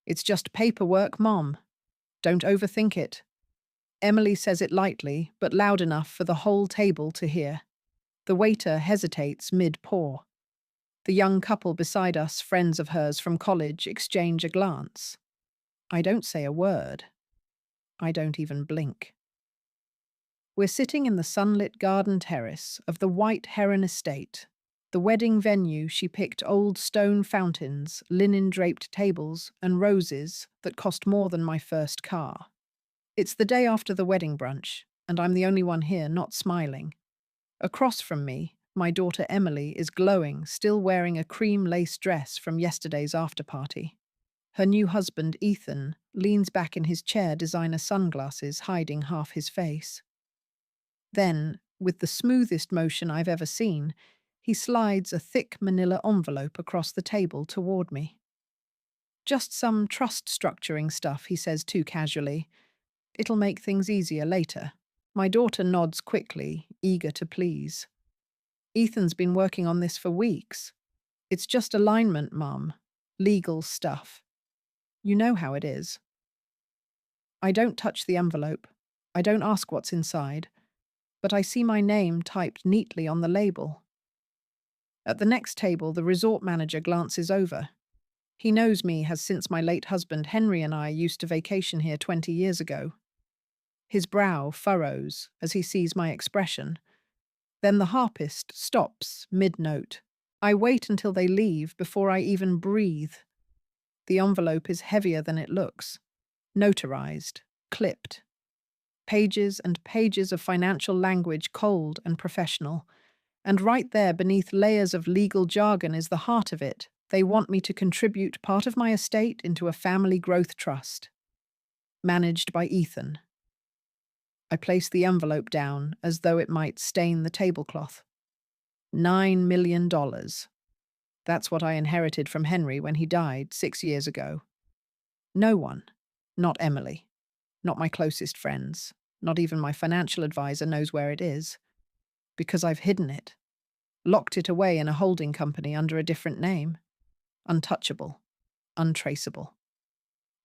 It's just paperwork, Mom. Don't overthink it. Emily says it lightly, but loud enough for the whole table to hear. The waiter hesitates mid-pour. The young couple beside us, friends of hers from college, exchange a glance. I don't say a word. I don't even blink. We're sitting in the sunlit garden terrace of the White Heron Estate. The wedding venue, she picked old stone fountains, linen-draped tables, and roses that cost more than my first car. It's the day after the wedding brunch, and I'm the only one here not smiling. Across from me, my daughter Emily is glowing, still wearing a cream lace dress from yesterday's after-party. Her new husband, Ethan, leans back in his chair, designer sunglasses hiding half his face. Then, with the smoothest motion I've ever seen, he slides a thick manila envelope across the table toward me. Just some trust structuring stuff, he says too casually. It'll make things easier later. My daughter nods quickly, eager to please. Ethan's been working on this for weeks. It's just alignment, Mum. Legal stuff. You know how it is. I don't touch the envelope. I don't ask what's inside. But I see my name typed neatly on the label. At the next table, the resort manager glances over. He knows me as since my late husband Henry and I used to vacation here 20 years ago. His brow furrows as he sees my expression. Then the harpist stops mid-note. I wait until they leave before I even breathe. The envelope is heavier than it looks. Notarized, clipped. Pages and pages of financial language, cold and professional. And right there beneath layers of legal jargon is the heart of it. They want me to contribute part of my estate into a family growth trust. Managed by Ethan. I place the envelope down as though it might stain the tablecloth. $9 million. That's what I inherited from Henry when he died 6 years ago. No one, not Emily, not my closest friends, not even my financial advisor knows where it is. Because I've hidden it. Locked it away in a holding company under a different name. Untouchable. Untraceable.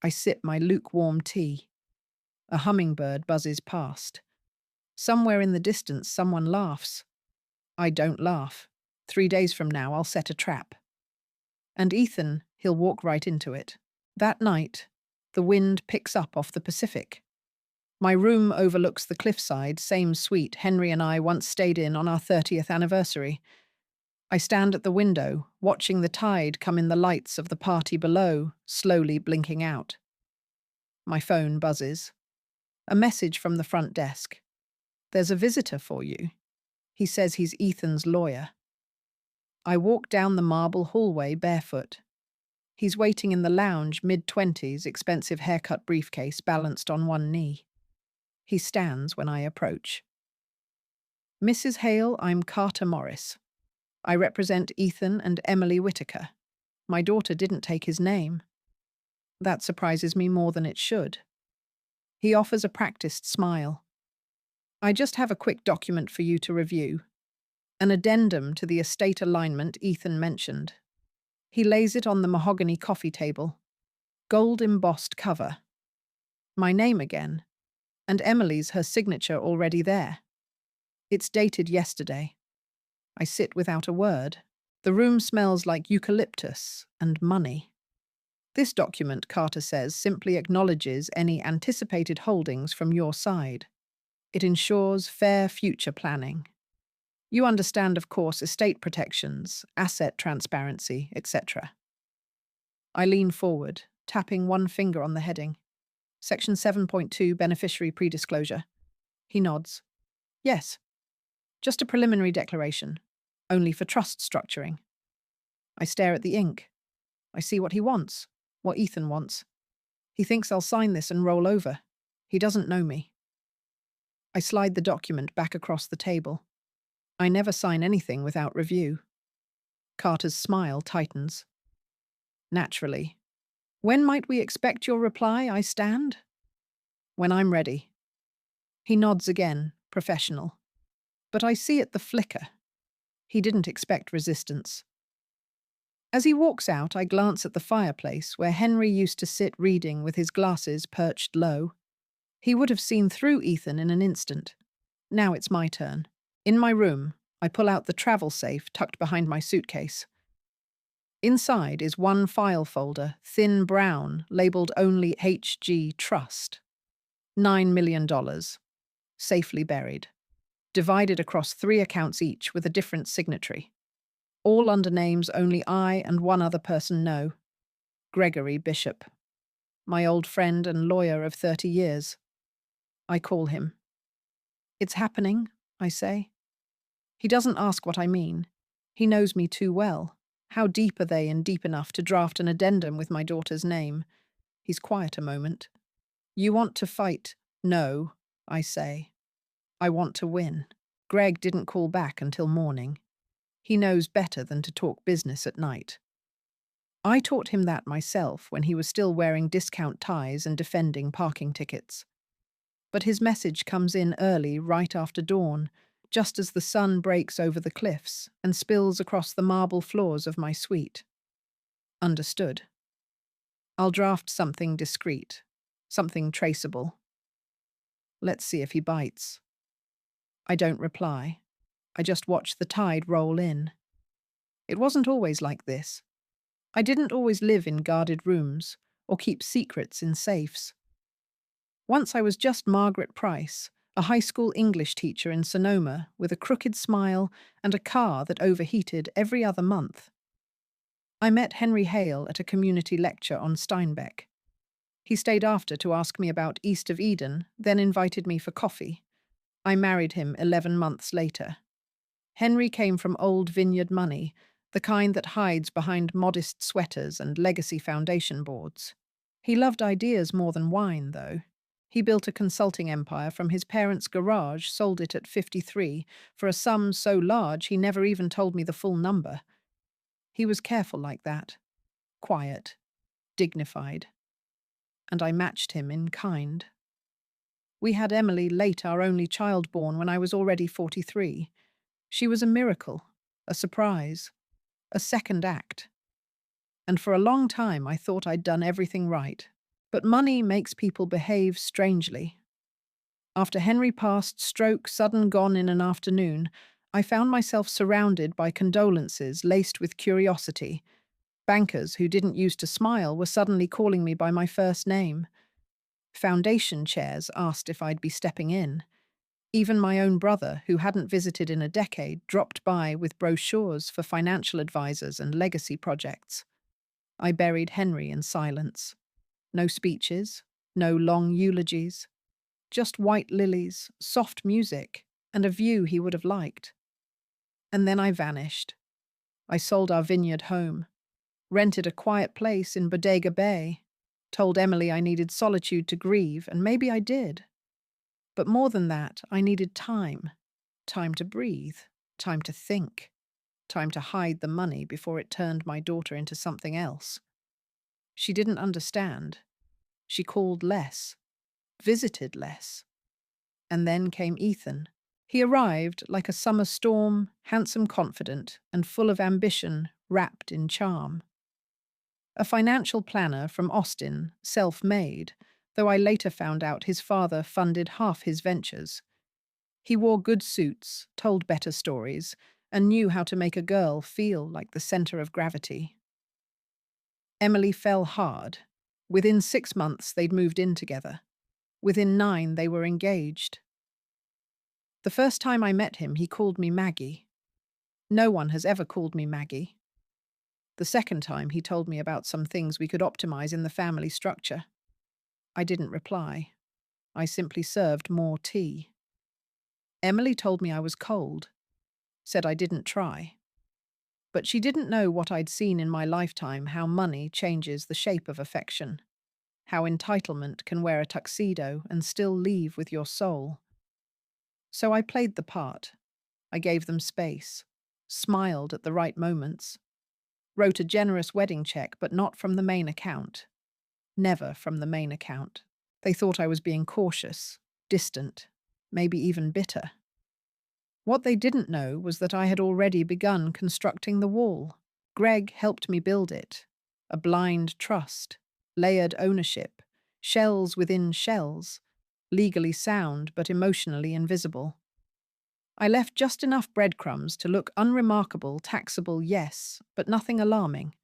I sip my lukewarm tea. A hummingbird buzzes past. Somewhere in the distance, someone laughs. I don't laugh. 3 days from now, I'll set a trap. And Ethan, he'll walk right into it. That night, the wind picks up off the Pacific. My room overlooks the cliffside, same suite Henry and I once stayed in on our 30th anniversary. I stand at the window, watching the tide come in the lights of the party below, slowly blinking out. My phone buzzes. A message from the front desk. There's a visitor for you. He says he's Ethan's lawyer. I walk down the marble hallway barefoot. He's waiting in the lounge, mid-20s, expensive haircut briefcase balanced on one knee. He stands when I approach. Mrs. Hale, I'm Carter Morris. I represent Ethan and Emily Whitaker. My daughter didn't take his name. That surprises me more than it should. He offers a practiced smile. I just have a quick document for you to review. An addendum to the estate alignment Ethan mentioned. He lays it on the mahogany coffee table. Gold-embossed cover. My name again. And Emily's, her signature already there. It's dated yesterday. I sit without a word. The room smells like eucalyptus and money. This document, Carter says, simply acknowledges any anticipated holdings from your side. It ensures fair future planning. You understand, of course, estate protections, asset transparency, etc. I lean forward, tapping one finger on the heading. Section 7.2, Beneficiary Predisclosure. He nods. Yes. Just a preliminary declaration. Only for trust structuring. I stare at the ink. I see what he wants. What Ethan wants. He thinks I'll sign this and roll over. He doesn't know me. I slide the document back across the table. I never sign anything without review. Carter's smile tightens. Naturally. When might we expect your reply, I stand? When I'm ready. He nods again, professional. But I see at the flicker. He didn't expect resistance. As he walks out, I glance at the fireplace where Henry used to sit reading with his glasses perched low. He would have seen through Ethan in an instant. Now it's my turn. In my room, I pull out the travel safe tucked behind my suitcase. Inside is one file folder, thin brown, labeled only HG Trust. $9 million. Safely buried. Divided across 3 accounts each with a different signatory. All under names only I and one other person know. Gregory Bishop. My old friend and lawyer of 30 years. I call him. It's happening, I say. He doesn't ask what I mean. He knows me too well. How deep are they in deep enough to draft an addendum with my daughter's name? He's quiet a moment. You want to fight? No, I say. I want to win. Greg didn't call back until morning. He knows better than to talk business at night. I taught him that myself when he was still wearing discount ties and defending parking tickets. But his message comes in early, right after dawn, just as the sun breaks over the cliffs and spills across the marble floors of my suite. Understood. I'll draft something discreet, something traceable. Let's see if he bites. I don't reply. I just watch the tide roll in. It wasn't always like this. I didn't always live in guarded rooms or keep secrets in safes. Once I was just Margaret Price, a high school English teacher in Sonoma with a crooked smile and a car that overheated every other month. I met Henry Hale at a community lecture on Steinbeck. He stayed after to ask me about East of Eden, then invited me for coffee. I married him 11 months later. Henry came from old vineyard money, the kind that hides behind modest sweaters and legacy foundation boards. He loved ideas more than wine, though. He built a consulting empire from his parents' garage, sold it at 53, for a sum so large he never even told me the full number. He was careful like that. Quiet. Dignified. And I matched him in kind. We had Emily late, our only child born, when I was already 43. She was a miracle, a surprise, a second act. And for a long time I thought I'd done everything right. But money makes people behave strangely. After Henry passed, stroke sudden gone in an afternoon, I found myself surrounded by condolences laced with curiosity. Bankers who didn't used to smile were suddenly calling me by my first name. Foundation chairs asked if I'd be stepping in. Even my own brother, who hadn't visited in a decade, dropped by with brochures for financial advisors and legacy projects. I buried Henry in silence. No speeches, no long eulogies. Just white lilies, soft music, and a view he would have liked. And then I vanished. I sold our vineyard home, rented a quiet place in Bodega Bay, told Emily I needed solitude to grieve, and maybe I did. But more than that, I needed time. Time to breathe, time to think, time to hide the money before it turned my daughter into something else. She didn't understand. She called less, visited less. And then came Ethan. He arrived like a summer storm, handsome, confident, and full of ambition, wrapped in charm. A financial planner from Austin, self-made, though I later found out his father funded half his ventures. He wore good suits, told better stories, and knew how to make a girl feel like the center of gravity. Emily fell hard. Within 6 months, they'd moved in together. Within 9, they were engaged. The first time I met him, he called me Maggie. No one has ever called me Maggie. The second time, he told me about some things we could optimize in the family structure. I didn't reply. I simply served more tea. Emily told me I was cold, said I didn't try. But she didn't know what I'd seen in my lifetime, how money changes the shape of affection, how entitlement can wear a tuxedo and still leave with your soul. So I played the part. I gave them space, smiled at the right moments, wrote a generous wedding check, but not from the main account. Never from the main account. They thought I was being cautious, distant, maybe even bitter. What they didn't know was that I had already begun constructing the wall. Greg helped me build it. A blind trust, layered ownership, shells within shells, legally sound but emotionally invisible. I left just enough breadcrumbs to look unremarkable, taxable, yes, but nothing alarming.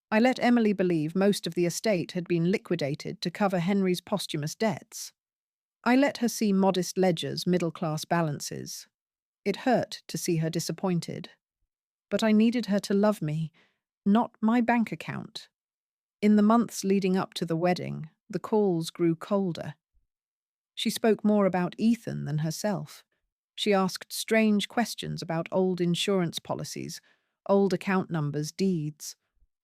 I let Emily believe most of the estate had been liquidated to cover Henry's posthumous debts. I let her see modest ledgers, middle-class balances. It hurt to see her disappointed. But I needed her to love me, not my bank account. In the months leading up to the wedding, the calls grew colder. She spoke more about Ethan than herself. She asked strange questions about old insurance policies, old account numbers, deeds,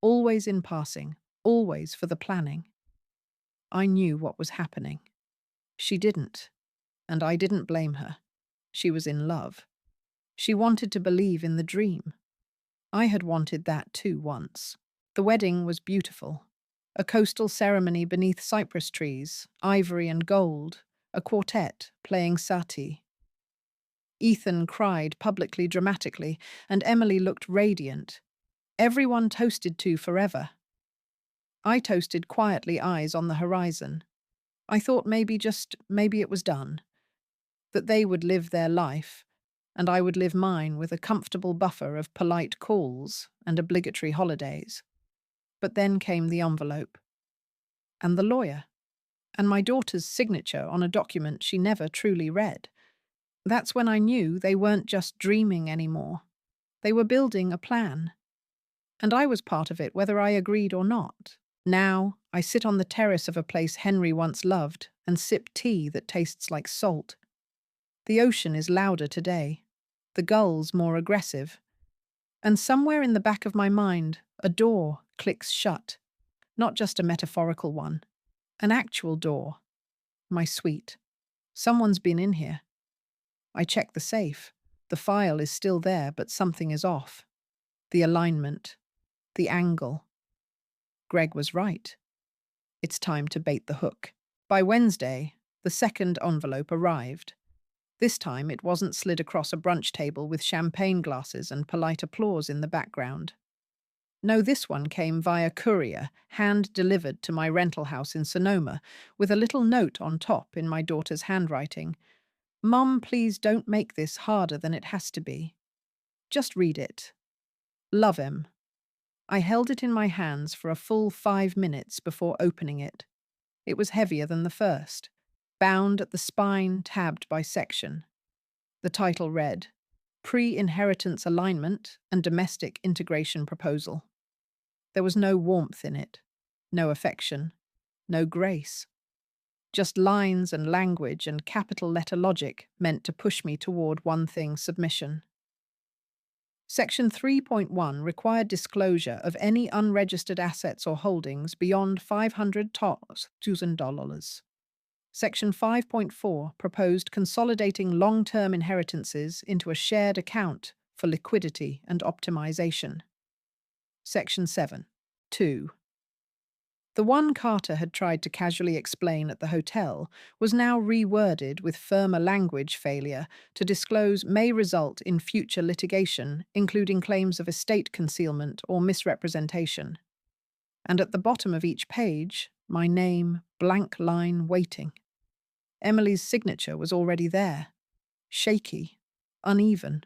always in passing, always for the planning. I knew what was happening. She didn't, and I didn't blame her. She was in love. She wanted to believe in the dream. I had wanted that too once. The wedding was beautiful. A coastal ceremony beneath cypress trees, ivory and gold, a quartet playing sati. Ethan cried publicly, dramatically, and Emily looked radiant. Everyone toasted to forever. I toasted quietly, eyes on the horizon. I thought maybe it was done. That they would live their life, and I would live mine with a comfortable buffer of polite calls and obligatory holidays. But then came the envelope. And the lawyer. And my daughter's signature on a document she never truly read. That's when I knew they weren't just dreaming anymore. They were building a plan. And I was part of it, whether I agreed or not. Now, I sit on the terrace of a place Henry once loved and sip tea that tastes like salt. The ocean is louder today, the gulls more aggressive. And somewhere in the back of my mind, a door clicks shut. Not just a metaphorical one. An actual door. My suite. Someone's been in here. I check the safe. The file is still there, but something is off. The alignment. The angle. Greg was right. It's time to bait the hook. By Wednesday, the second envelope arrived. This time it wasn't slid across a brunch table with champagne glasses and polite applause in the background. No, this one came via courier, hand-delivered to my rental house in Sonoma, with a little note on top in my daughter's handwriting. "Mom, please don't make this harder than it has to be. Just read it. Love him." I held it in my hands for a full 5 minutes before opening it. It was heavier than the first, bound at the spine, tabbed by section. The title read, Pre-Inheritance Alignment and Domestic Integration Proposal. There was no warmth in it, no affection, no grace. Just lines and language and capital letter logic meant to push me toward one thing: submission. Section 3.1 required disclosure of any unregistered assets or holdings beyond $500,000. Section 5.4 proposed consolidating long-term inheritances into a shared account for liquidity and optimization. Section 7.2. The one Carter had tried to casually explain at the hotel was now reworded with firmer language failure to disclose may result in future litigation, including claims of estate concealment or misrepresentation. And at the bottom of each page, my name, blank line, waiting. Emily's signature was already there, shaky, uneven,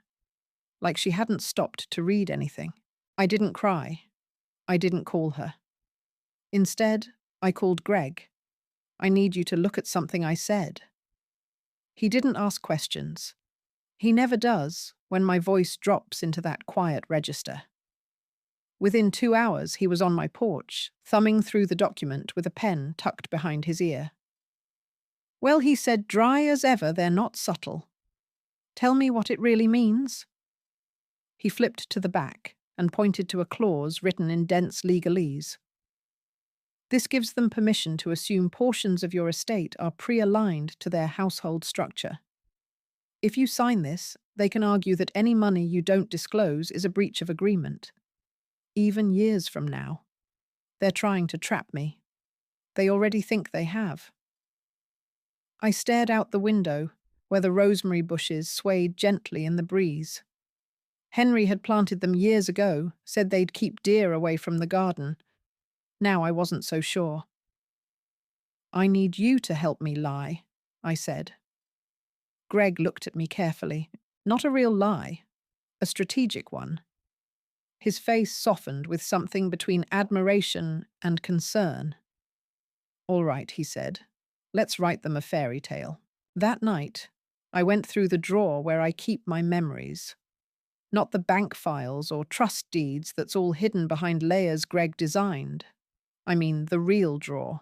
like she hadn't stopped to read anything. I didn't cry. I didn't call her. Instead, I called Greg. "I need you to look at something I said." He didn't ask questions. He never does when my voice drops into that quiet register. Within 2 hours, he was on my porch, thumbing through the document with a pen tucked behind his ear. "Well," he said, "dry as ever, they're not subtle. Tell me what it really means." He flipped to the back and pointed to a clause written in dense legalese. "This gives them permission to assume portions of your estate are pre-aligned to their household structure. If you sign this, they can argue that any money you don't disclose is a breach of agreement. Even years from now. They're trying to trap me. They already think they have." I stared out the window, where the rosemary bushes swayed gently in the breeze. Henry had planted them years ago, said they'd keep deer away from the garden. Now I wasn't so sure. I need you to help me lie, I said. Greg looked at me carefully. Not a real lie, a strategic one. His face softened with something between admiration and concern. All right, he said. Let's write them a fairy tale. That night, I went through the drawer where I keep my memories. Not the bank files or trust deeds that's all hidden behind layers Greg designed. I mean the real drawer.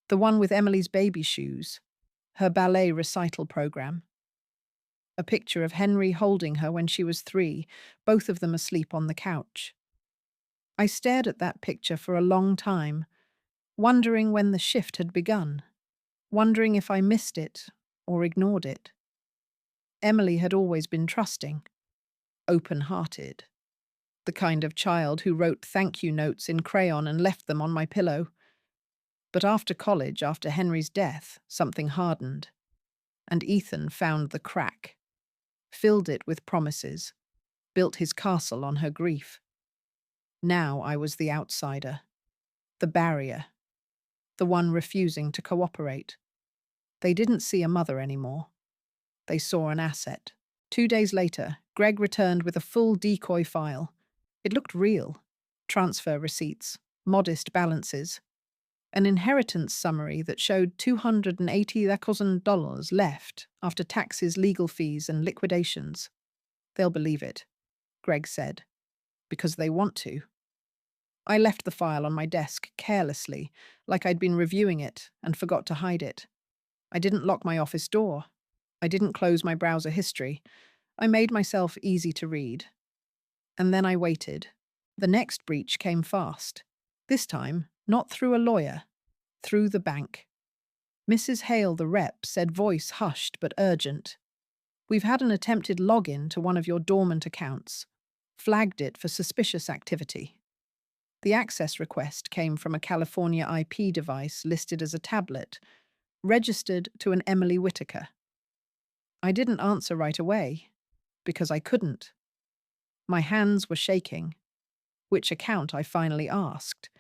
The one with Emily's baby shoes, her ballet recital program. A picture of Henry holding her when she was 3, both of them asleep on the couch. I stared at that picture for a long time, wondering when the shift had begun, wondering if I missed it or ignored it. Emily had always been trusting, open-hearted, the kind of child who wrote thank you notes in crayon and left them on my pillow. But after college, after Henry's death, something hardened, and Ethan found the crack, filled it with promises, built his castle on her grief. Now I was the outsider, the barrier, the one refusing to cooperate. They didn't see a mother anymore. They saw an asset. 2 days later, Greg returned with a full decoy file. It looked real. Transfer receipts, modest balances, an inheritance summary that showed $280,000 left after taxes, legal fees, and liquidations. They'll believe it, Greg said, because they want to. I left the file on my desk carelessly, like I'd been reviewing it and forgot to hide it. I didn't lock my office door. I didn't close my browser history. I made myself easy to read. And then I waited. The next breach came fast. This time, not through a lawyer, through the bank. Mrs. Hale, the rep, said, voice hushed but urgent. We've had an attempted login to one of your dormant accounts. Flagged it for suspicious activity. The access request came from a California IP device listed as a tablet, registered to an Emily Whitaker. I didn't answer right away, because I couldn't. My hands were shaking. Which account, I finally asked.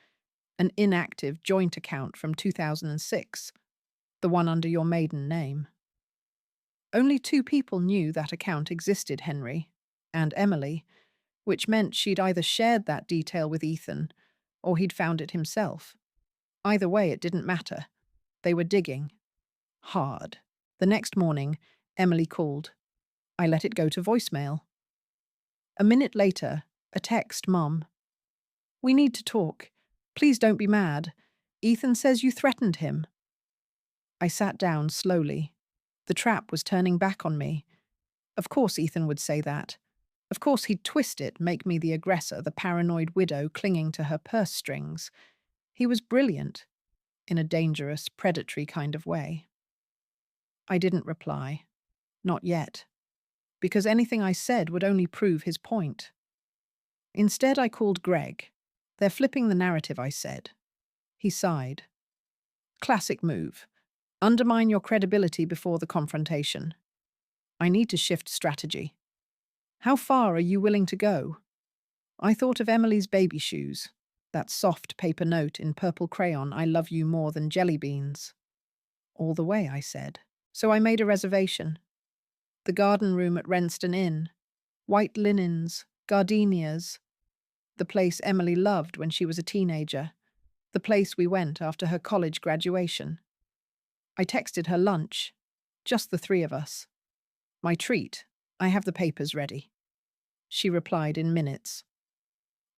An inactive joint account from 2006, the one under your maiden name. Only 2 people knew that account existed, Henry and Emily, which meant she'd either shared that detail with Ethan or he'd found it himself. Either way, it didn't matter. They were digging. Hard. The next morning, Emily called. I let it go to voicemail. A minute later, a text, Mom. We need to talk. Please don't be mad. Ethan says you threatened him. I sat down slowly. The trap was turning back on me. Of course Ethan would say that. Of course he'd twist it, make me the aggressor, the paranoid widow clinging to her purse strings. He was brilliant, in a dangerous, predatory kind of way. I didn't reply. Not yet. Because anything I said would only prove his point. Instead, I called Greg. They're flipping the narrative, I said. He sighed. Classic move. Undermine your credibility before the confrontation. I need to shift strategy. How far are you willing to go? I thought of Emily's baby shoes, that soft paper note in purple crayon, I love you more than jelly beans. All the way, I said. So I made a reservation. The garden room at Renston Inn. White linens, gardenias. The place Emily loved when she was a teenager. The place we went after her college graduation. I texted her lunch. Just the 3 of us. My treat. I have the papers ready. She replied in minutes.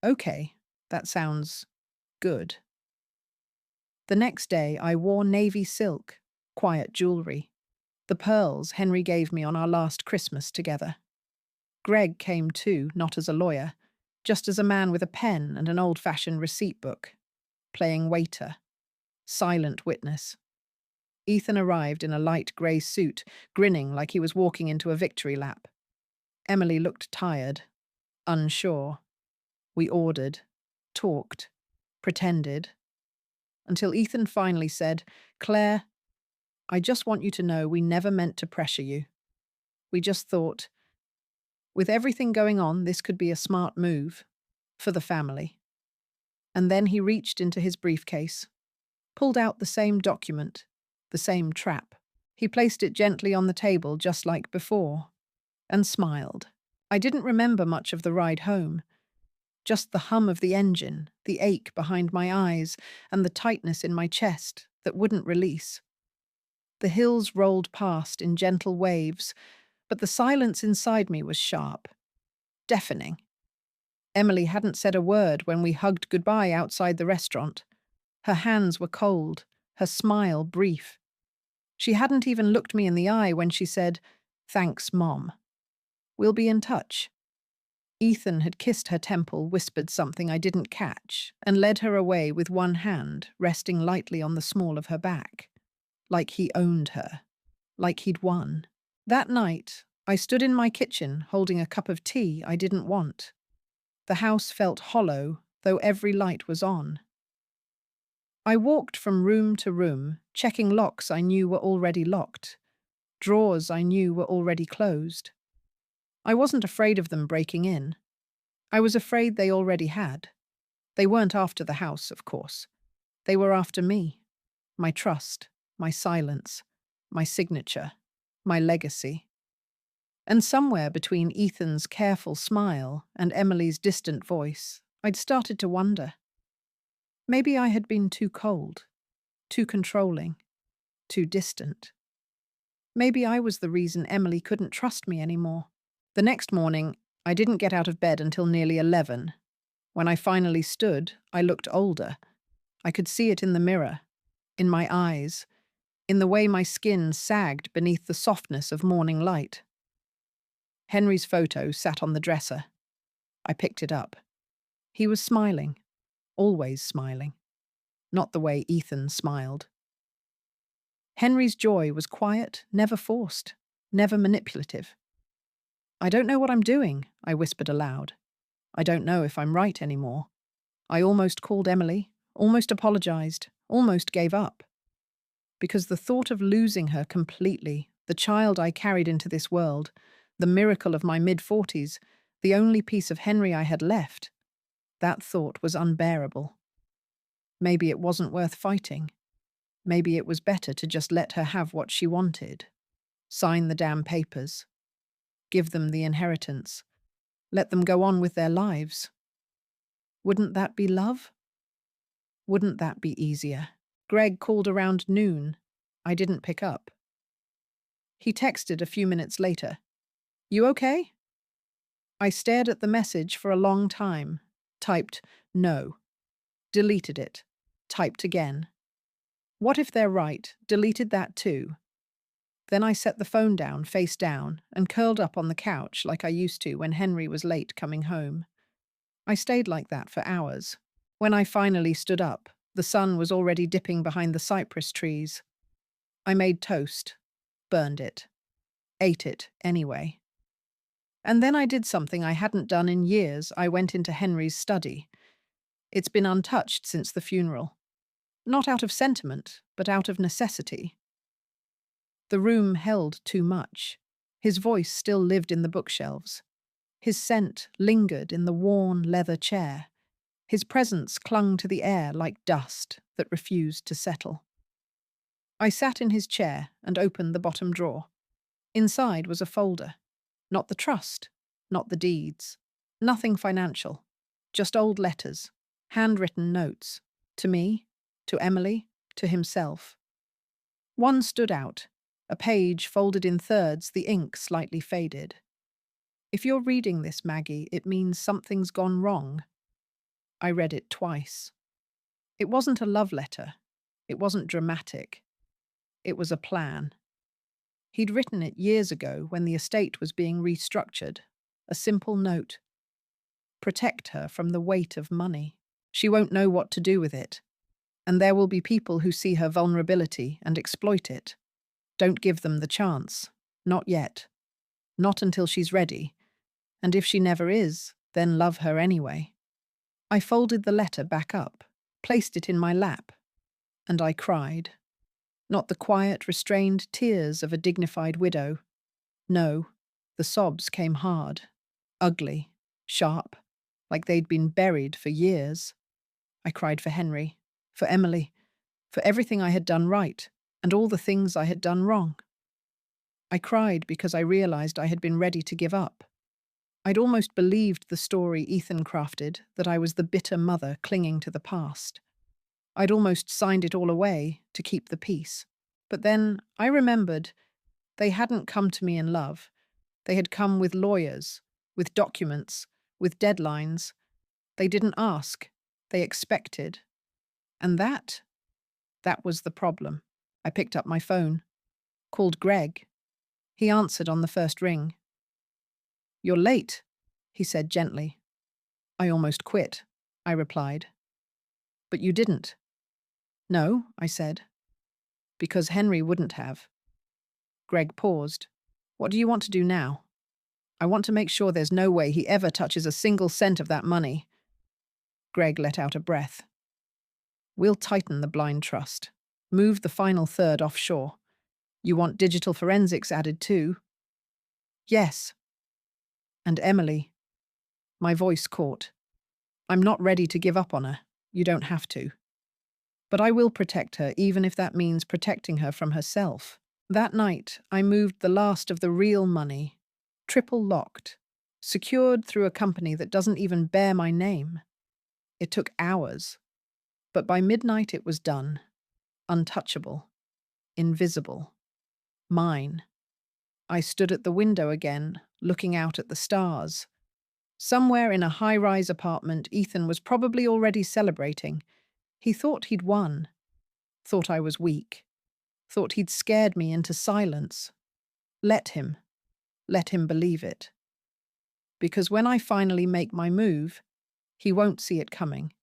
Okay, that sounds good. The next day I wore navy silk, quiet jewelry. The pearls Henry gave me on our last Christmas together. Greg came too, not as a lawyer, just as a man with a pen and an old-fashioned receipt book, playing waiter, silent witness. Ethan arrived in a light grey suit, grinning like he was walking into a victory lap. Emily looked tired, unsure. We ordered, talked, pretended, until Ethan finally said, Claire, I just want you to know we never meant to pressure you. We just thought, With everything going on, this could be a smart move for the family. And then he reached into his briefcase, pulled out the same document, the same trap. He placed it gently on the table just like before, and smiled. I didn't remember much of the ride home, just the hum of the engine, the ache behind my eyes, and the tightness in my chest that wouldn't release. The hills rolled past in gentle waves, but the silence inside me was sharp, deafening. Emily hadn't said a word when we hugged goodbye outside the restaurant. Her hands were cold, her smile brief. She hadn't even looked me in the eye when she said, "Thanks, Mom. We'll be in touch." Ethan had kissed her temple, whispered something I didn't catch, and led her away with one hand resting lightly on the small of her back. Like he owned her. Like he'd won. That night, I stood in my kitchen holding a cup of tea I didn't want. The house felt hollow, though every light was on. I walked from room to room, checking locks I knew were already locked, drawers I knew were already closed. I wasn't afraid of them breaking in. I was afraid they already had. They weren't after the house, of course. They were after me, my trust, my silence, my signature, my legacy. And somewhere between Ethan's careful smile and Emily's distant voice, I'd started to wonder. Maybe I had been too cold, too controlling, too distant. Maybe I was the reason Emily couldn't trust me anymore. The next morning, I didn't get out of bed until nearly 11. When I finally stood, I looked older. I could see it in the mirror, in my eyes, in the way my skin sagged beneath the softness of morning light. Henry's photo sat on the dresser. I picked it up. He was smiling, always smiling, not the way Ethan smiled. Henry's joy was quiet, never forced, never manipulative. "I don't know what I'm doing," I whispered aloud. "I don't know if I'm right anymore." I almost called Emily, almost apologized, almost gave up. Because the thought of losing her completely, the child I carried into this world, the miracle of my mid-40s, the only piece of Henry I had left, that thought was unbearable. Maybe it wasn't worth fighting. Maybe it was better to just let her have what she wanted. Sign the damn papers. Give them the inheritance. Let them go on with their lives. Wouldn't that be love? Wouldn't that be easier? Greg called around noon. I didn't pick up. He texted a few minutes later. "You okay?" I stared at the message for a long time. Typed, "No." Deleted it. Typed again. What if they're right? Deleted that too. Then I set the phone down, face down, and curled up on the couch like I used to when Henry was late coming home. I stayed like that for hours. When I finally stood up, the sun was already dipping behind the cypress trees. I made toast, burned it, ate it anyway. And then I did something I hadn't done in years. I went into Henry's study. It's been untouched since the funeral. Not out of sentiment, but out of necessity. The room held too much. His voice still lived in the bookshelves. His scent lingered in the worn leather chair. His presence clung to the air like dust that refused to settle. I sat in his chair and opened the bottom drawer. Inside was a folder. Not the trust, not the deeds, nothing financial, just old letters, handwritten notes, to me, to Emily, to himself. One stood out, a page folded in thirds, the ink slightly faded. "If you're reading this, Maggie, it means something's gone wrong." I read it twice. It wasn't a love letter. It wasn't dramatic. It was a plan. He'd written it years ago when the estate was being restructured. A simple note. Protect her from the weight of money. She won't know what to do with it. And there will be people who see her vulnerability and exploit it. Don't give them the chance. Not yet. Not until she's ready. And if she never is, then love her anyway. I folded the letter back up, placed it in my lap, and I cried. Not the quiet, restrained tears of a dignified widow. No, the sobs came hard, ugly, sharp, like they'd been buried for years. I cried for Henry, for Emily, for everything I had done right, and all the things I had done wrong. I cried because I realized I had been ready to give up. I'd almost believed the story Ethan crafted, that I was the bitter mother clinging to the past. I'd almost signed it all away to keep the peace. But then I remembered they hadn't come to me in love. They had come with lawyers, with documents, with deadlines. They didn't ask. They expected. And that was the problem. I picked up my phone, called Greg. He answered on the first ring. "You're late," he said gently. "I almost quit," I replied. "But you didn't." "No," I said. "Because Henry wouldn't have." Greg paused. "What do you want to do now?" "I want to make sure there's no way he ever touches a single cent of that money." Greg let out a breath. "We'll tighten the blind trust. Move the final third offshore. You want digital forensics added too?" "Yes." "And Emily." My voice caught. "I'm not ready to give up on her. You don't have to. But I will protect her, even if that means protecting her from herself." That night, I moved the last of the real money, triple locked, secured through a company that doesn't even bear my name. It took hours, but by midnight it was done. Untouchable, invisible, mine. I stood at the window again, looking out at the stars. Somewhere in a high-rise apartment, Ethan was probably already celebrating. He thought he'd won, thought I was weak, thought he'd scared me into silence. Let him believe it. Because when I finally make my move, he won't see it coming.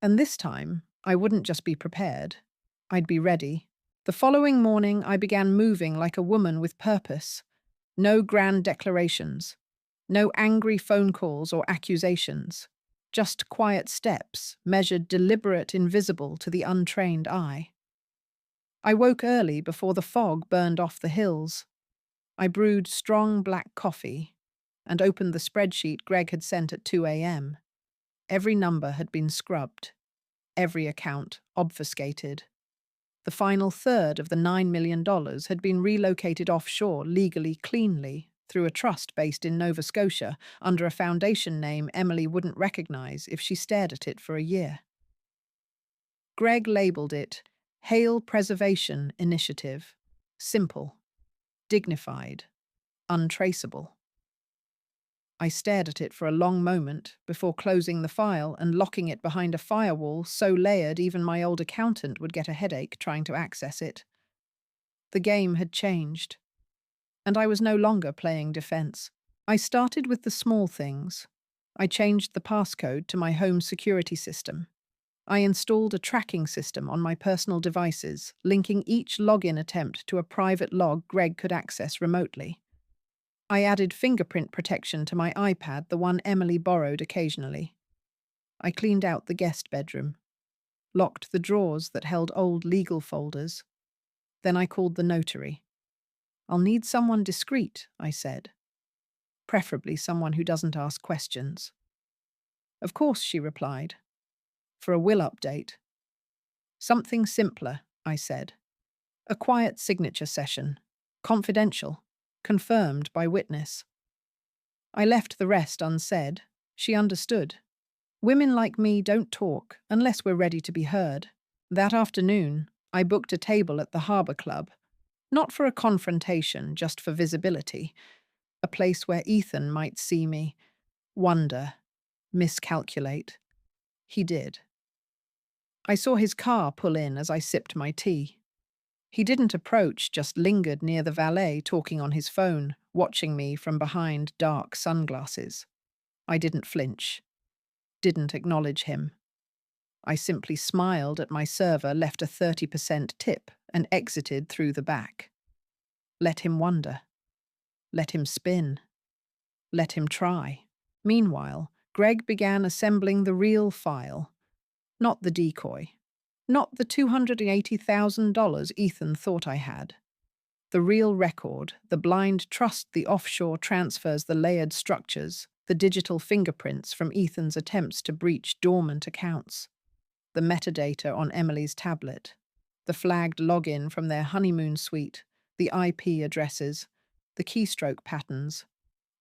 And this time, I wouldn't just be prepared. I'd be ready. The following morning, I began moving like a woman with purpose. No grand declarations. No angry phone calls or accusations. Just quiet steps, measured deliberate, invisible to the untrained eye. I woke early before the fog burned off the hills. I brewed strong black coffee and opened the spreadsheet Greg had sent at 2 a.m. Every number had been scrubbed. Every account obfuscated. The final third of the $9 million had been relocated offshore legally, cleanly, through a trust based in Nova Scotia, under a foundation name Emily wouldn't recognize if she stared at it for a year. Greg labeled it Hail Preservation Initiative. Simple, dignified, untraceable. I stared at it for a long moment before closing the file and locking it behind a firewall so layered even my old accountant would get a headache trying to access it. The game had changed, and I was no longer playing defense. I started with the small things. I changed the passcode to my home security system. I installed a tracking system on my personal devices, linking each login attempt to a private log Greg could access remotely. I added fingerprint protection to my iPad, the one Emily borrowed occasionally. I cleaned out the guest bedroom, locked the drawers that held old legal folders. Then I called the notary. "I'll need someone discreet," I said. "Preferably someone who doesn't ask questions." "Of course," she replied. "For a will update." "Something simpler," I said. "A quiet signature session. Confidential. Confirmed by witness." I left the rest unsaid. She understood. Women like me don't talk unless we're ready to be heard. That afternoon, I booked a table at the Harbour Club. Not for a confrontation, just for visibility. A place where Ethan might see me, wonder, miscalculate. He did. I saw his car pull in as I sipped my tea. He didn't approach, just lingered near the valet, talking on his phone, watching me from behind dark sunglasses. I didn't flinch. Didn't acknowledge him. I simply smiled at my server, left a 30% tip, and exited through the back. Let him wonder. Let him spin. Let him try. Meanwhile, Greg began assembling the real file. Not the decoy. Not the $280,000 Ethan thought I had. The real record, the blind trust, the offshore transfers, the layered structures, the digital fingerprints from Ethan's attempts to breach dormant accounts, the metadata on Emily's tablet, the flagged login from their honeymoon suite, the IP addresses, the keystroke patterns,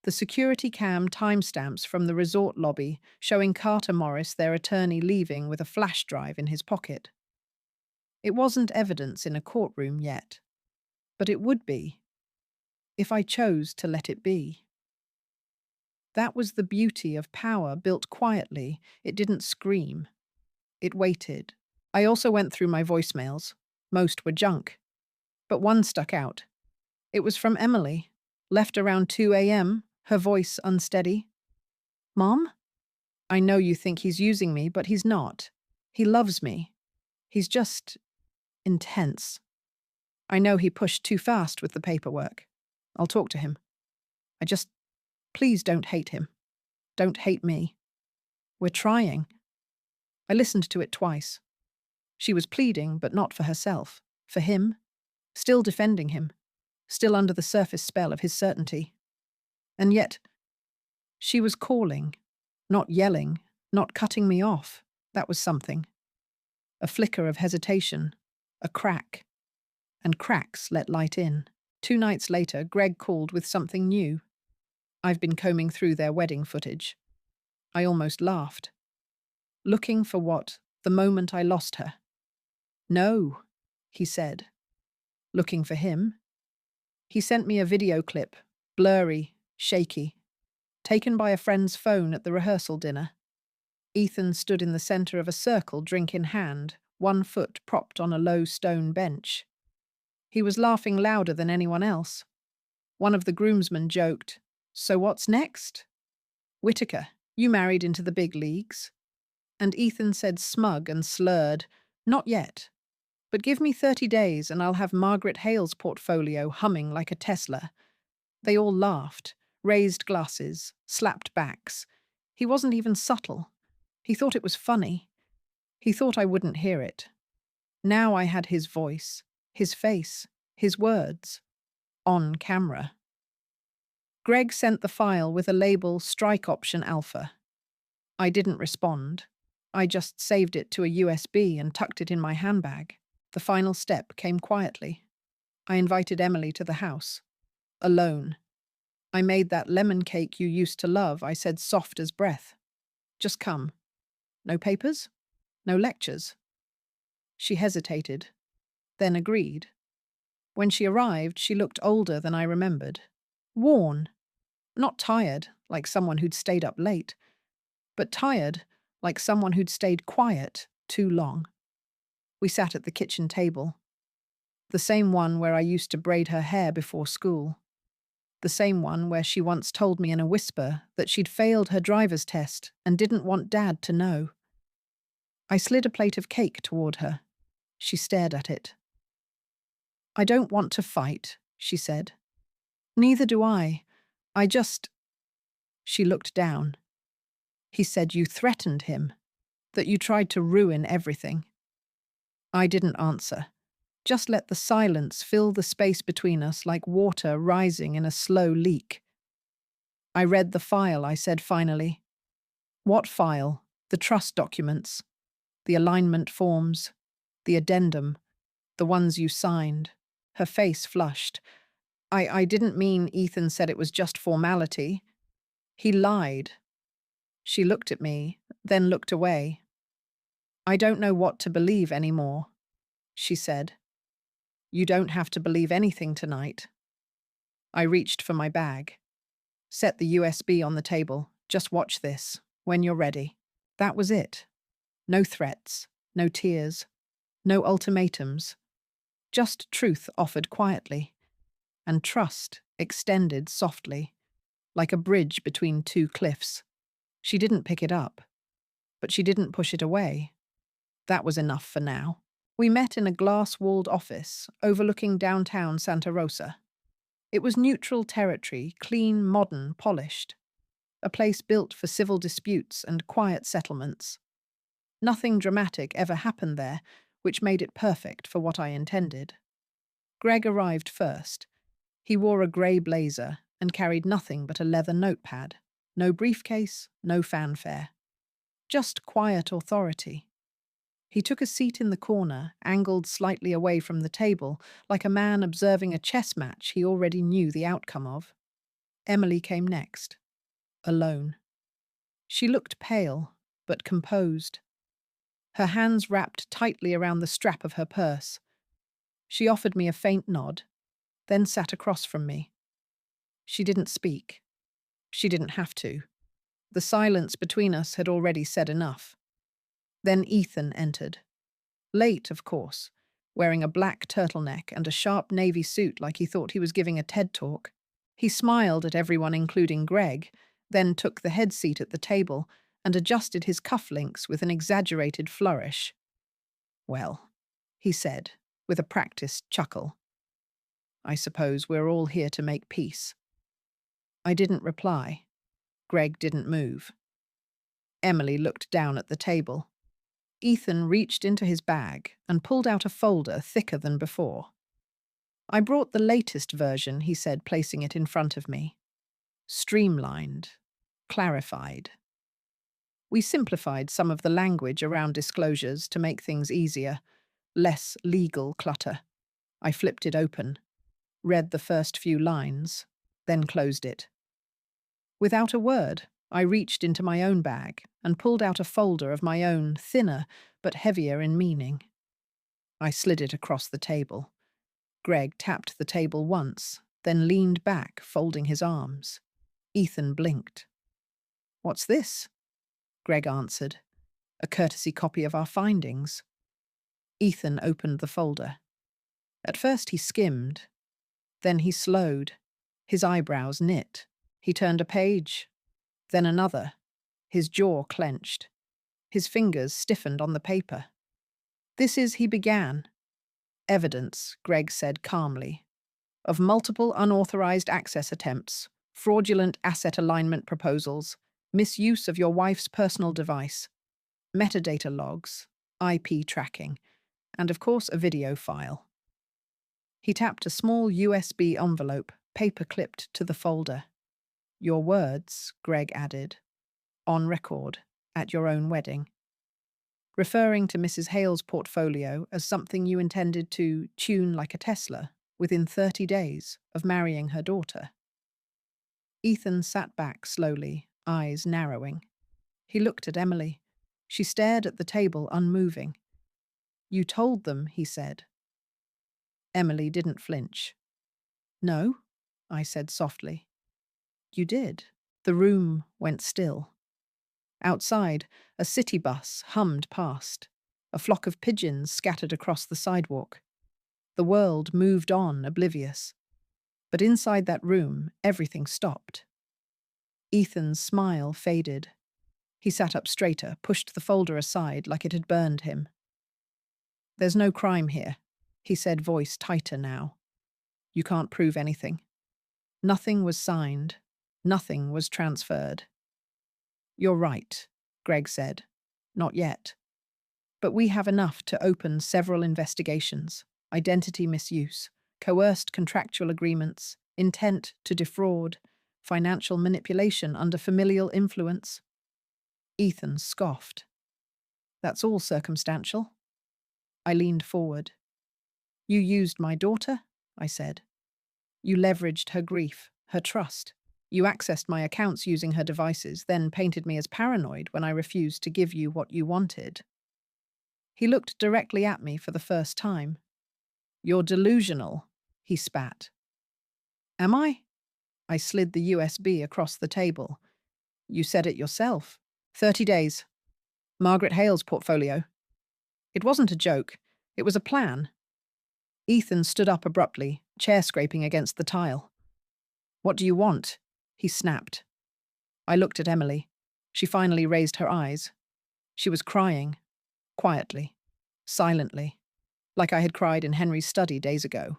the security cam timestamps from the resort lobby showing Carter Morris, their attorney, leaving with a flash drive in his pocket. It wasn't evidence in a courtroom yet, but it would be, if I chose to let it be. That was the beauty of power built quietly. It didn't scream. It waited. I also went through my voicemails. Most were junk, but one stuck out. It was from Emily, left around 2 a.m., her voice unsteady. "Mom? I know you think he's using me, but he's not. He loves me. He's just intense. I know he pushed too fast with the paperwork. I'll talk to him. Please don't hate him. Don't hate me. We're trying." I listened to it twice. She was pleading, but not for herself. For him. Still defending him. Still under the surface spell of his certainty. And yet, she was calling. Not yelling. Not cutting me off. That was something. A flicker of hesitation. A crack. And cracks let light in. 2 nights later, Greg called with something new. I've been combing through their wedding footage. I almost laughed. Looking for what? The moment I lost her. "No," he said. Looking for him? He sent me a video clip, blurry, shaky, taken by a friend's phone at the rehearsal dinner. Ethan stood in the center of a circle, drink in hand, one foot propped on a low stone bench. He was laughing louder than anyone else. One of the groomsmen joked, "So what's next? Whitaker, you married into the big leagues?" And Ethan said, smug and slurred, "Not yet. But give me 30 days and I'll have Margaret Hale's portfolio humming like a Tesla." They all laughed, raised glasses, slapped backs. He wasn't even subtle. He thought it was funny. He thought I wouldn't hear it. Now I had his voice, his face, his words. On camera. Greg sent the file with a label Strike Option Alpha. I didn't respond. I just saved it to a USB and tucked it in my handbag. The final step came quietly. I invited Emily to the house. Alone. I made that lemon cake you used to love, I said, soft as breath. "Just come. No papers? No lectures?" She hesitated, then agreed. When she arrived, she looked older than I remembered. Worn. Not tired, like someone who'd stayed up late, but tired, like someone who'd stayed quiet too long. We sat at the kitchen table. The same one where I used to braid her hair before school. The same one where she once told me in a whisper that she'd failed her driver's test and didn't want Dad to know. I slid a plate of cake toward her. She stared at it. "I don't want to fight," she said. "Neither do I. I just—" She looked down. "He said you threatened him, that you tried to ruin everything." I didn't answer. Just let the silence fill the space between us like water rising in a slow leak. "I read the file," I said finally. "What file?" "The trust documents. The alignment forms. The addendum. The ones you signed." Her face flushed. I didn't mean Ethan said it was just formality. He lied." She looked at me, then looked away. "I don't know what to believe anymore," she said. "You don't have to believe anything tonight." I reached for my bag. "Set the USB on the table. Just watch this. When you're ready." That was it. No threats, no tears, no ultimatums. Just truth offered quietly, and trust extended softly, like a bridge between 2 cliffs. She didn't pick it up, but she didn't push it away. That was enough for now. We met in a glass-walled office overlooking downtown Santa Rosa. It was neutral territory, clean, modern, polished. A place built for civil disputes and quiet settlements. Nothing dramatic ever happened there, which made it perfect for what I intended. Greg arrived first. He wore a grey blazer and carried nothing but a leather notepad. No briefcase, no fanfare. Just quiet authority. He took a seat in the corner, angled slightly away from the table, like a man observing a chess match he already knew the outcome of. Emily came next, alone. She looked pale, but composed. Her hands wrapped tightly around the strap of her purse. She offered me a faint nod, then sat across from me. She didn't speak. She didn't have to. The silence between us had already said enough. Then Ethan entered. Late, of course, wearing a black turtleneck and a sharp navy suit like he thought he was giving a TED talk. He smiled at everyone, including Greg, then took the head seat at the table and adjusted his cufflinks with an exaggerated flourish. "Well," he said, with a practiced chuckle, "I suppose we're all here to make peace." I didn't reply. Greg didn't move. Emily looked down at the table. Ethan reached into his bag and pulled out a folder thicker than before. "I brought the latest version," he said, placing it in front of me. "Streamlined, clarified. We simplified some of the language around disclosures to make things easier, less legal clutter." I flipped it open, read the first few lines, then closed it. Without a word, I reached into my own bag and pulled out a folder of my own, thinner but heavier in meaning. I slid it across the table. Greg tapped the table once, then leaned back, folding his arms. Ethan blinked. "What's this?" Greg answered. "A courtesy copy of our findings." Ethan opened the folder. At first he skimmed. Then he slowed. His eyebrows knit. He turned a page, then another. His jaw clenched. His fingers stiffened on the paper. "This is," he began. "Evidence," Greg said calmly, "of multiple unauthorized access attempts, fraudulent asset alignment proposals, misuse of your wife's personal device, metadata logs, IP tracking, and of course a video file." He tapped a small USB envelope, paper-clipped to the folder. "Your words," Greg added, "on record, at your own wedding." Referring to Mrs. Hale's portfolio as something you intended to tune like a Tesla within 30 days of marrying her daughter. Ethan sat back slowly, eyes narrowing. He looked at Emily. She stared at the table, unmoving. "You told them," he said. Emily didn't flinch. "No," I said softly. "You did." The room went still. Outside, a city bus hummed past. A flock of pigeons scattered across the sidewalk. The world moved on, oblivious. But inside that room, everything stopped. Ethan's smile faded. He sat up straighter, pushed the folder aside like it had burned him. "There's no crime here," he said, voice tighter now. "You can't prove anything. Nothing was signed. Nothing was transferred." "You're right," Greg said. "Not yet. But we have enough to open several investigations: identity misuse, coerced contractual agreements, intent to defraud, financial manipulation under familial influence." Ethan scoffed. "That's all circumstantial." I leaned forward. "You used my daughter," I said. "You leveraged her grief, her trust. You accessed my accounts using her devices, then painted me as paranoid when I refused to give you what you wanted." He looked directly at me for the first time. "You're delusional," he spat. "Am I?" I slid the USB across the table. "You said it yourself. 30 days. Margaret Hale's portfolio. It wasn't a joke. It was a plan." Ethan stood up abruptly, chair scraping against the tile. "What do you want?" he snapped. I looked at Emily. She finally raised her eyes. She was crying, quietly, silently, like I had cried in Henry's study days ago.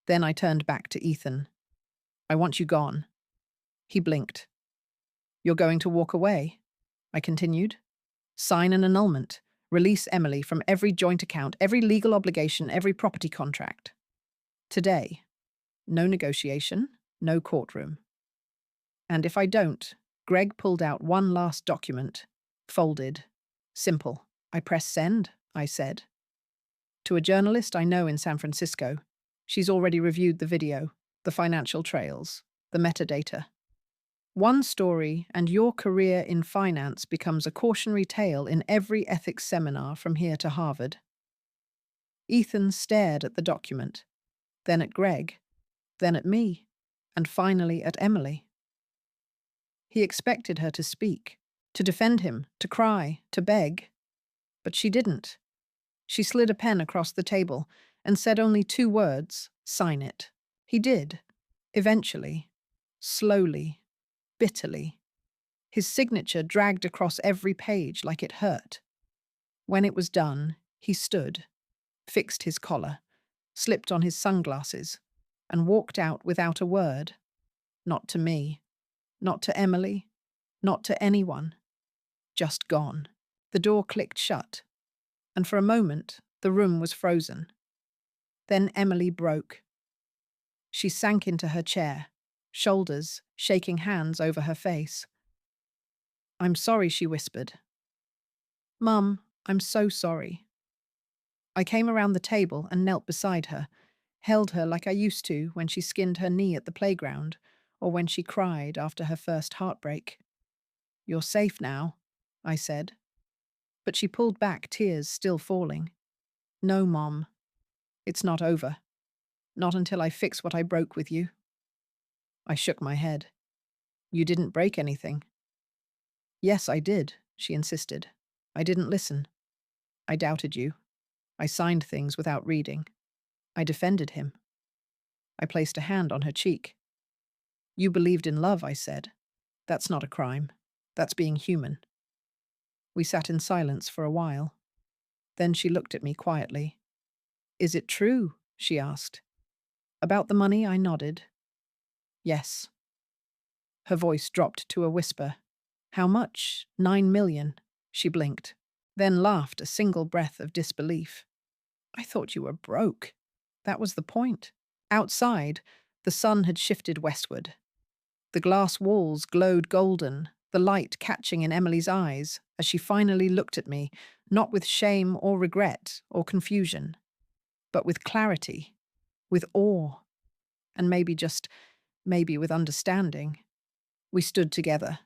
Then I turned back to Ethan. "I want you gone." He blinked. "You're going to walk away?" I continued. "Sign an annulment. Release Emily from every joint account, every legal obligation, every property contract." Today, no negotiation, no courtroom. And if I don't, Greg pulled out one last document, folded. Simple. I press send, I said. To a journalist I know in San Francisco. She's already reviewed the video, the financial trails, the metadata. One story, and your career in finance becomes a cautionary tale in every ethics seminar from here to Harvard. Ethan stared at the document, then at Greg, then at me, and finally at Emily. He expected her to speak, to defend him, to cry, to beg. But she didn't. She slid a pen across the table and said only 2 words, sign it. He did. Eventually. Slowly. Bitterly. His signature dragged across every page like it hurt. When it was done, he stood, fixed his collar, slipped on his sunglasses, and walked out without a word. Not to me. Not to Emily. Not to anyone. Just gone. The door clicked shut, and for a moment the room was frozen. Then Emily broke. She sank into her chair, shoulders shaking hands over her face. "I'm sorry," she whispered. "Mum, I'm so sorry." I came around the table and knelt beside her, held her like I used to when she skinned her knee at the playground, or when she cried after her first heartbreak. "You're safe now," I said. But she pulled back, tears still falling. "No, Mom. It's not over. Not until I fix what I broke with you." I shook my head. "You didn't break anything." "Yes, I did," she insisted. "I didn't listen. I doubted you. I signed things without reading. I defended him." I placed a hand on her cheek. "You believed in love," I said. "That's not a crime. That's being human." We sat in silence for a while. Then she looked at me quietly. "Is it true?" she asked. "About the money?" I nodded. "Yes." Her voice dropped to a whisper. "How much?" 9 million. She blinked, then laughed a single breath of disbelief. "I thought you were broke." That was the point. Outside, the sun had shifted westward. The glass walls glowed golden, the light catching in Emily's eyes as she finally looked at me, not with shame or regret or confusion, but with clarity, with awe, and maybe with understanding. We stood together.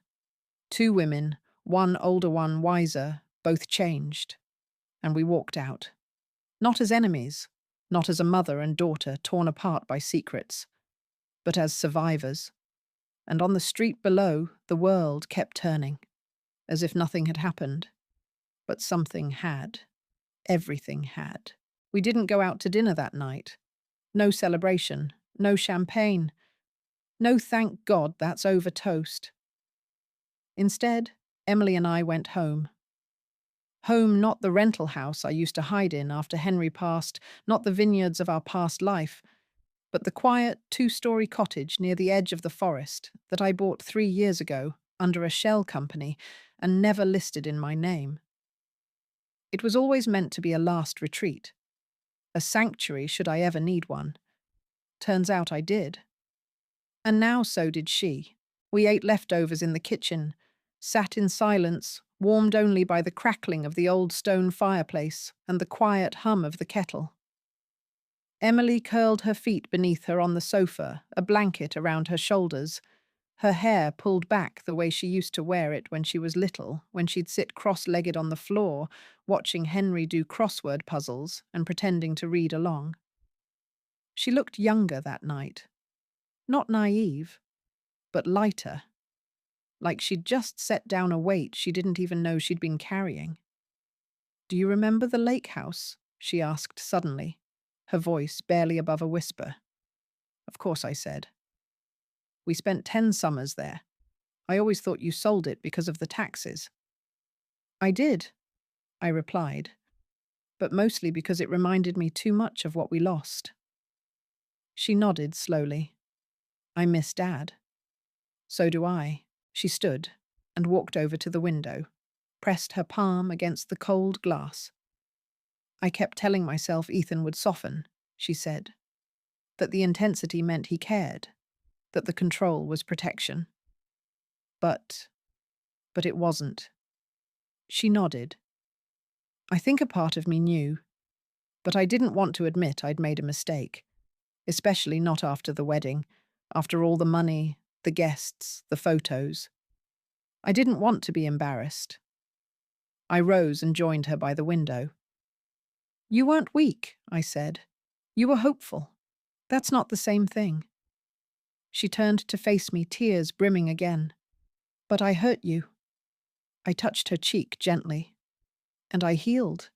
2 women, one older, one wiser, both changed. And we walked out. Not as enemies, not as a mother and daughter torn apart by secrets, but as survivors. And on the street below, the world kept turning, as if nothing had happened. But something had. Everything had. We didn't go out to dinner that night. No celebration, no champagne, no thank God that's over toast. Instead, Emily and I went home. Home, not the rental house I used to hide in after Henry passed, not the vineyards of our past life, but the quiet 2-story cottage near the edge of the forest that I bought 3 years ago under a shell company and never listed in my name. It was always meant to be a last retreat, a sanctuary should I ever need one. Turns out I did. And now so did she. We ate leftovers in the kitchen, sat in silence, warmed only by the crackling of the old stone fireplace and the quiet hum of the kettle. Emily curled her feet beneath her on the sofa, a blanket around her shoulders, her hair pulled back the way she used to wear it when she was little, when she'd sit cross-legged on the floor, watching Henry do crossword puzzles and pretending to read along. She looked younger that night. Not naive, but lighter. Like she'd just set down a weight she didn't even know she'd been carrying. "Do you remember the lake house?" she asked suddenly, her voice barely above a whisper. "Of course," I said. "We spent 10 summers there. I always thought you sold it because of the taxes." "I did," I replied, "but mostly because it reminded me too much of what we lost." She nodded slowly. "I miss Dad." "So do I." She stood and walked over to the window, pressed her palm against the cold glass. "I kept telling myself Ethan would soften," she said. that the intensity meant he cared, that the control was protection. But it wasn't. She nodded. I think a part of me knew, but I didn't want to admit I'd made a mistake, especially not after the wedding, after all the money, the guests, the photos. I didn't want to be embarrassed. I rose and joined her by the window. You weren't weak, I said. You were hopeful. That's not the same thing. She turned to face me, tears brimming again. But I hurt you. I touched her cheek gently. And I healed.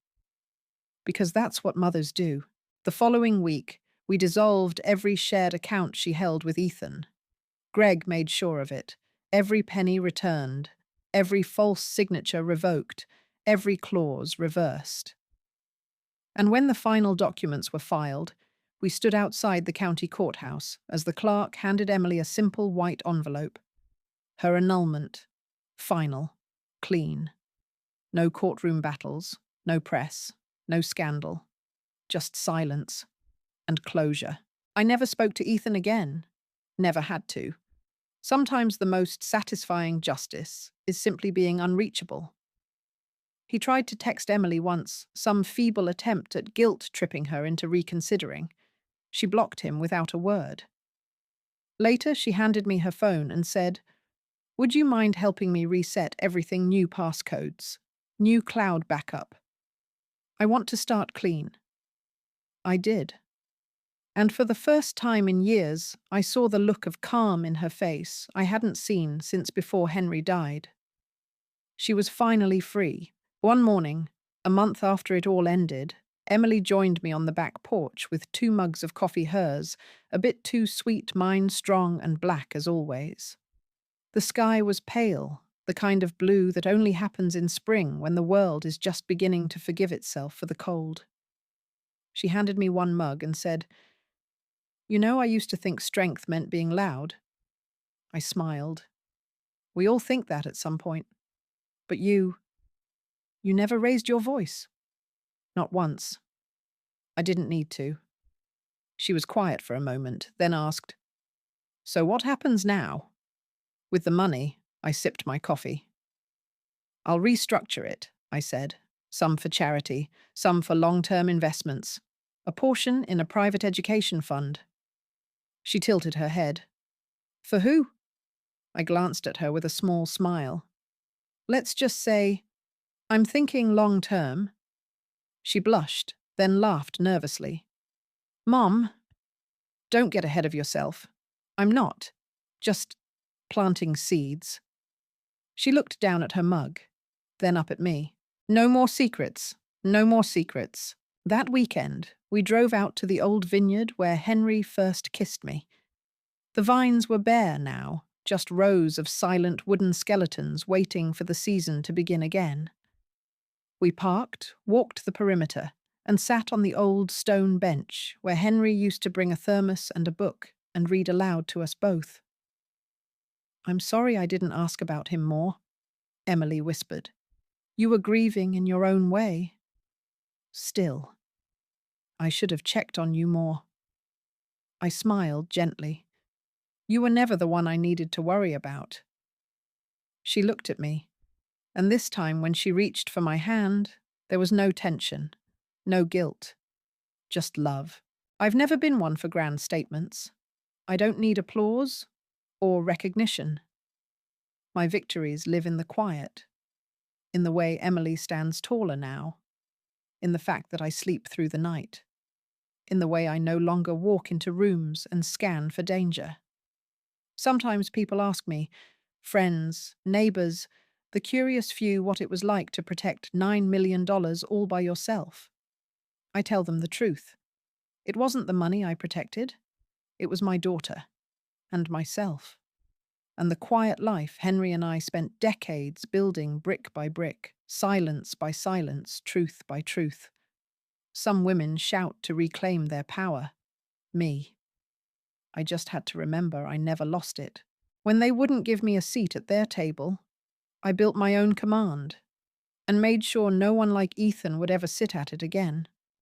Because that's what mothers do. The following week, we dissolved every shared account she held with Ethan. Greg made sure of it. Every penny returned. Every false signature revoked. Every clause reversed. And when the final documents were filed, we stood outside the county courthouse as the clerk handed Emily a simple white envelope. Her annulment. Final. Clean. No courtroom battles. No press. No scandal. Just silence. And closure. I never spoke to Ethan again. Never had to. Sometimes the most satisfying justice is simply being unreachable. He tried to text Emily once, some feeble attempt at guilt-tripping her into reconsidering. She blocked him without a word. Later, she handed me her phone and said, "Would you mind helping me reset everything, new passcodes, new cloud backup? I want to start clean." I did. And for the first time in years, I saw the look of calm in her face I hadn't seen since before Henry died. She was finally free. One morning, a month after it all ended, Emily joined me on the back porch with 2 mugs of coffee, hers, a bit too sweet, mine strong and black as always. The sky was pale, the kind of blue that only happens in spring when the world is just beginning to forgive itself for the cold. She handed me 1 mug and said, "You know, I used to think strength meant being loud." I smiled. We all think that at some point. But you never raised your voice. Not once. I didn't need to. She was quiet for a moment, then asked, "So what happens now?" With the money, I sipped my coffee. "I'll restructure it," I said. "Some for charity, some for long-term investments. A portion in a private education fund." She tilted her head. "For who?" I glanced at her with a small smile. "Let's just say, I'm thinking long-term." She blushed, then laughed nervously. "Mom, don't get ahead of yourself. I'm not. Just planting seeds." She looked down at her mug, then up at me. "No more secrets. No more secrets." That weekend, we drove out to the old vineyard where Henry first kissed me. The vines were bare now, just rows of silent wooden skeletons waiting for the season to begin again. We parked, walked the perimeter, and sat on the old stone bench where Henry used to bring a thermos and a book and read aloud to us both. "I'm sorry I didn't ask about him more," Emily whispered. "You were grieving in your own way. Still, I should have checked on you more." I smiled gently. "You were never the one I needed to worry about." She looked at me, and this time when she reached for my hand, there was no tension, no guilt, just love. I've never been one for grand statements. I don't need applause or recognition. My victories live in the quiet, in the way Emily stands taller now, in the fact that I sleep through the night, in the way I no longer walk into rooms and scan for danger. Sometimes people ask me, friends, neighbors, the curious few, what it was like to protect $9 million all by yourself. I tell them the truth. It wasn't the money I protected. It was my daughter and myself. And the quiet life Henry and I spent decades building brick by brick, silence by silence, truth by truth. Some women shout to reclaim their power. Me. I just had to remember I never lost it. When they wouldn't give me a seat at their table, I built my own command and made sure no one like Ethan would ever sit at it again.